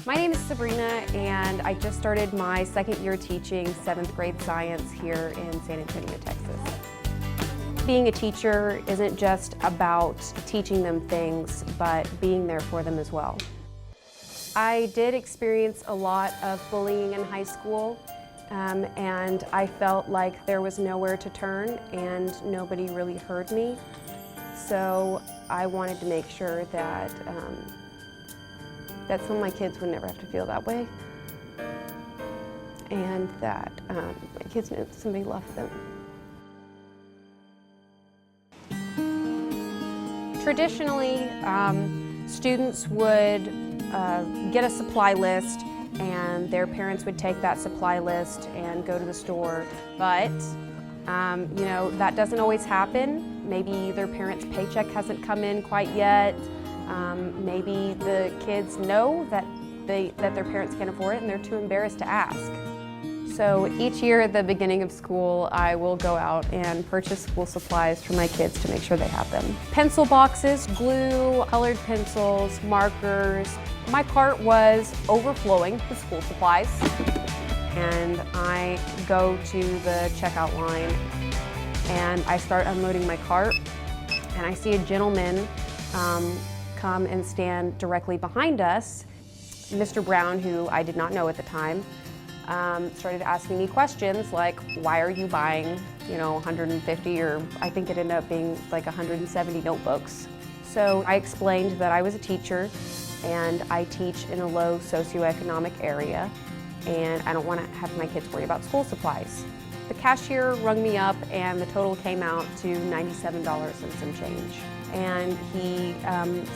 My name is Sabrina, and I just started my second year teaching 7th grade science here in San Antonio, Texas. Being a teacher isn't just about teaching them things, but being there for them as well. I did experience a lot of bullying in high school, and I felt like there was nowhere to turn and nobody really heard me. So I wanted to make sure that that some of my kids would never have to feel that way, and that my kids knew that somebody loved them. Traditionally, students would get a supply list, and their parents would take that supply list and go to the store. But you know, that doesn't always happen. Maybe their parents' paycheck hasn't come in quite yet. Maybe the kids know that their parents can't afford it and they're too embarrassed to ask. So each year at the beginning of school, I will go out and purchase school supplies for my kids to make sure they have them. Pencil boxes, glue, colored pencils, markers. My cart was overflowing with school supplies, and I go to the checkout line and I start unloading my cart, and I see a gentleman come and stand directly behind us. Mr. Brown, who I did not know at the time, started asking me questions like, why are you buying, you know, 150, or I think it ended up being like 170 notebooks. So I explained that I was a teacher and I teach in a low socioeconomic area, and I don't want to have my kids worry about school supplies. The cashier rung me up and the total came out to $97 and some change. And he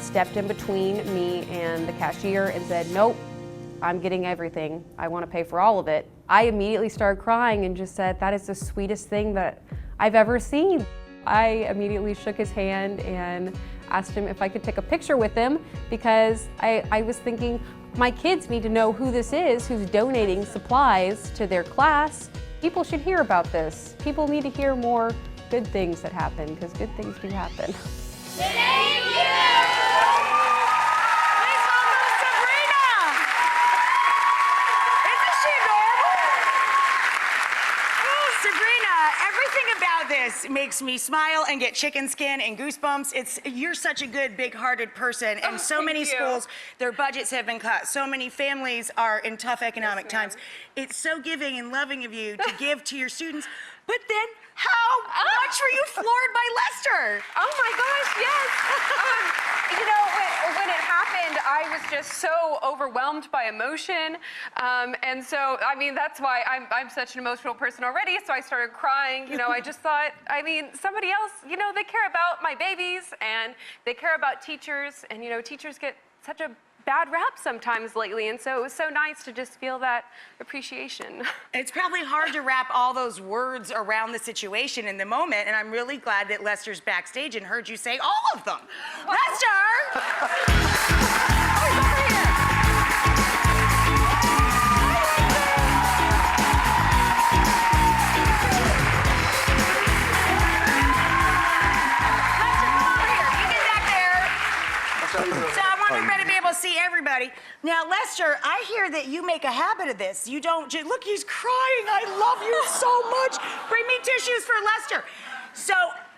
stepped in between me and the cashier and said, nope, I'm getting everything. I want to pay for all of it. I immediately started crying and just said, that is the sweetest thing that I've ever seen. I immediately shook his hand and asked him if I could take a picture with him, because I was thinking, my kids need to know who this is who's donating supplies to their class. People should hear about this. People need to hear more good things that happen, because good things do happen. Thank you! Please welcome Sabrina! Isn't she adorable? Oh, Sabrina, everything about this makes me smile and get chicken skin and goosebumps. You're such a good, big-hearted person, and so many schools, their budgets have been cut. So many families are in tough economic times. It's so giving and loving of you to give to your students, but then how much were you floored by Lester? Oh my gosh, yes. You know, when it happened, I was just so overwhelmed by emotion. And so, I mean, that's why I'm such an emotional person already, so I started crying. You know, I just thought, I mean, somebody else, you know, they care about my babies, and they care about teachers, and, you know, teachers get such a bad rap sometimes lately, and so it was so nice to just feel that appreciation. It's probably hard to wrap all those words around the situation in the moment, and I'm really glad that Lester's backstage and heard you say all of them. Lester! So I want everybody to be able to see everybody. Now, Lester, I hear that you make a habit of this. You don't just, look, he's crying. I love you so much. Bring me tissues for Lester. So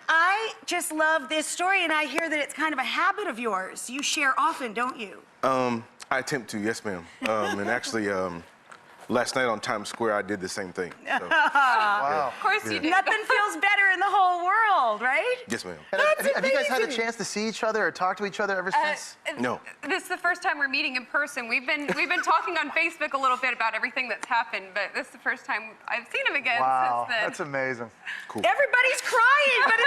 I just love this story, and I hear that it's kind of a habit of yours. You share often, don't you? I attempt to, yes, ma'am. And actually, last night on Times Square, I did the same thing. So. Wow. Of course you do. Nothing feels better in the whole world, right? Yes, ma'am. Have you guys had a chance to see each other or talk to each other ever since? No. This is the first time we're meeting in person. We've been talking on Facebook a little bit about everything that's happened, but this is the first time I've seen him again since then. That's amazing. Cool. Everybody's crying, but